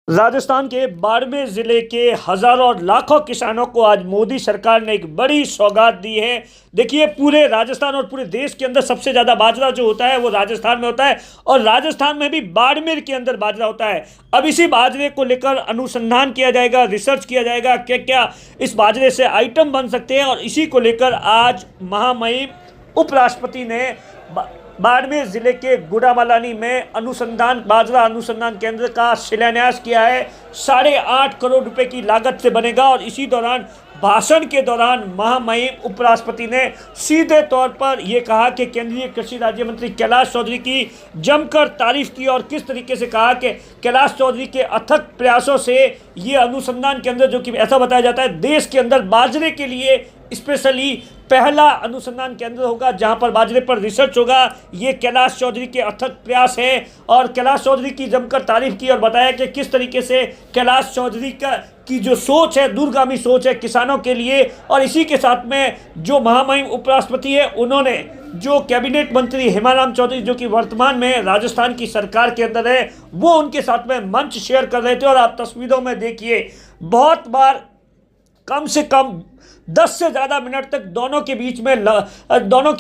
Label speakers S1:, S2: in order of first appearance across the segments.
S1: राजस्थान के बाड़मेर जिले के हजारों और लाखों किसानों को आज मोदी सरकार ने एक बड़ी सौगात दी है। देखिए, पूरे राजस्थान और पूरे देश के अंदर सबसे ज़्यादा बाजरा जो होता है वो राजस्थान में होता है और राजस्थान में भी बाड़मेर के अंदर बाजरा होता है। अब इसी बाजरे को लेकर अनुसंधान किया जाएगा, रिसर्च किया जाएगा क्या क्या इस बाजरे से आइटम बन सकते हैं, और इसी को लेकर आज महामहिम उपराष्ट्रपति ने बाड़मेर जिले के गुड़ामालानी में बाजरा अनुसंधान केंद्र का शिलान्यास किया है। 8.5 करोड़ रुपए की लागत से बनेगा। और इसी दौरान भाषण के दौरान महामहिम उपराष्ट्रपति ने सीधे तौर पर यह कहा कि केंद्रीय कृषि राज्य मंत्री कैलाश चौधरी की जमकर तारीफ की और किस तरीके से कहा कि कैलाश चौधरी के अथक प्रयासों से ये अनुसंधान केंद्र, जो कि ऐसा बताया जाता है देश के अंदर बाजरे के लिए स्पेशली पहला अनुसंधान केंद्र होगा जहां पर बाजरे पर रिसर्च होगा। ये कैलाश चौधरी के अथक प्रयास है और कैलाश चौधरी की जमकर तारीफ की और बताया कि किस तरीके से कैलाश चौधरी की जो सोच है, दूरगामी सोच है किसानों के लिए। और इसी के साथ में जो महामहिम उपराष्ट्रपति है, उन्होंने जो कैबिनेट मंत्री हेमाराम चौधरी, जो कि वर्तमान में राजस्थान की सरकार के अंदर है, वो उनके साथ में मंच शेयर कर रहे थे। और आप तस्वीरों में देखिए, बहुत बार कम से कम 10 से ज़्यादा मिनट तक दोनों के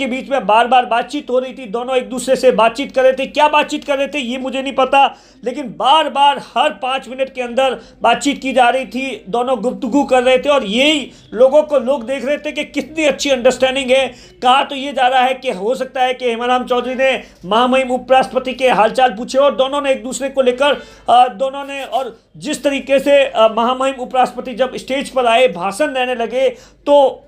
S1: बीच में बार बार बातचीत हो रही थी। दोनों एक दूसरे से बातचीत कर रहे थे। क्या बातचीत कर रहे थे ये मुझे नहीं पता, लेकिन बार बार हर 5 मिनट के अंदर बातचीत की जा रही थी। दोनों गुफ्तगू कर रहे थे और यही लोग देख रहे थे कि कितनी अच्छी अंडरस्टैंडिंग है। कहा तो ये जा रहा है कि हो सकता है कि हेमाराम चौधरी ने महामहिम उपराष्ट्रपति के हालचाल पूछे और दोनों ने एक दूसरे को लेकर और जिस तरीके से महामहिम उपराष्ट्रपति जब स्टेज पर आए, भाषण देने लगे, तो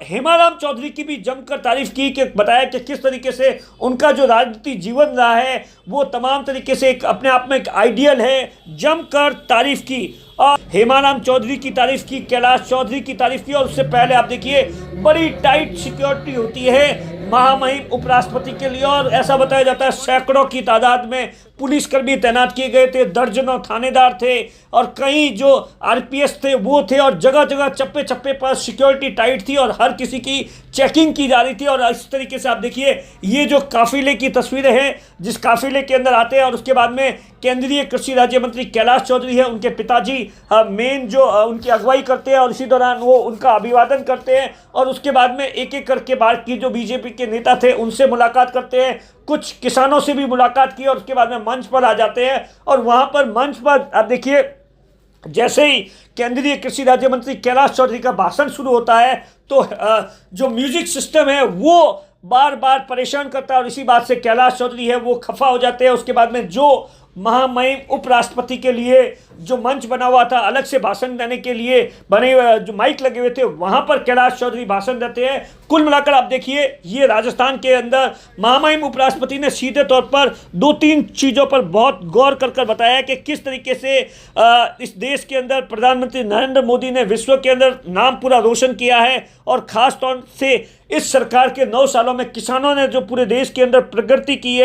S1: हेमाराम चौधरी की भी जमकर तारीफ की कि बताया कि किस तरीके से उनका जो राजनीतिक जीवन रहा है वो तमाम तरीके से अपने आप में एक आइडियल है। जमकर तारीफ की और हेमाराम चौधरी की तारीफ की, कैलाश चौधरी की तारीफ की। और उससे पहले आप देखिए, बड़ी टाइट सिक्योरिटी होती है महामहिम उपराष्ट्रपति के लिए और ऐसा बताया जाता है सैकड़ों की तादाद में पुलिसकर्मी तैनात किए गए थे, दर्जनों थानेदार थे और कई जो आरपीएस थे वो थे, और जगह जगह चप्पे चप्पे पर सिक्योरिटी टाइट थी और हर किसी की चेकिंग की जा रही थी। और इस तरीके से आप देखिए, ये जो काफिले की तस्वीरें हैं, जिस काफिले के अंदर आते हैं और उसके बाद में केंद्रीय कृषि राज्य मंत्री कैलाश चौधरी है, उनके पिताजी मेन जो उनकी अगुवाई करते हैं और इसी दौरान वो उनका अभिवादन करते हैं और उसके बाद में एक एक करके बाकी जो बीजेपी के नेता थे उनसे मुलाकात करते हैं, कुछ किसानों से भी मुलाकात की और उसके बाद में मंच पर आ जाते हैं। और वहां पर मंच पर आप देखिए, जैसे ही केंद्रीय कृषि राज्य मंत्री कैलाश चौधरी का भाषण शुरू होता है तो जो म्यूजिक सिस्टम है वो बार बार परेशान करता है और इसी बात से कैलाश चौधरी है वो खफा हो जाते हैं। उसके बाद में जो महामहिम उपराष्ट्रपति के लिए जो मंच बना हुआ था अलग से भाषण देने के लिए बने हुए जो माइक लगे हुए थे, वहां पर कैलाश चौधरी भाषण देते हैं। कुल मिलाकर आप देखिए, ये राजस्थान के अंदर महामहिम उपराष्ट्रपति ने सीधे तौर पर 2-3 चीज़ों पर बहुत गौर कर बताया कि किस तरीके से इस देश के अंदर प्रधानमंत्री नरेंद्र मोदी ने विश्व के अंदर नाम पूरा रोशन किया है और ख़ास तौर से इस सरकार के 9 सालों में किसानों ने जो पूरे देश के अंदर प्रगति की है।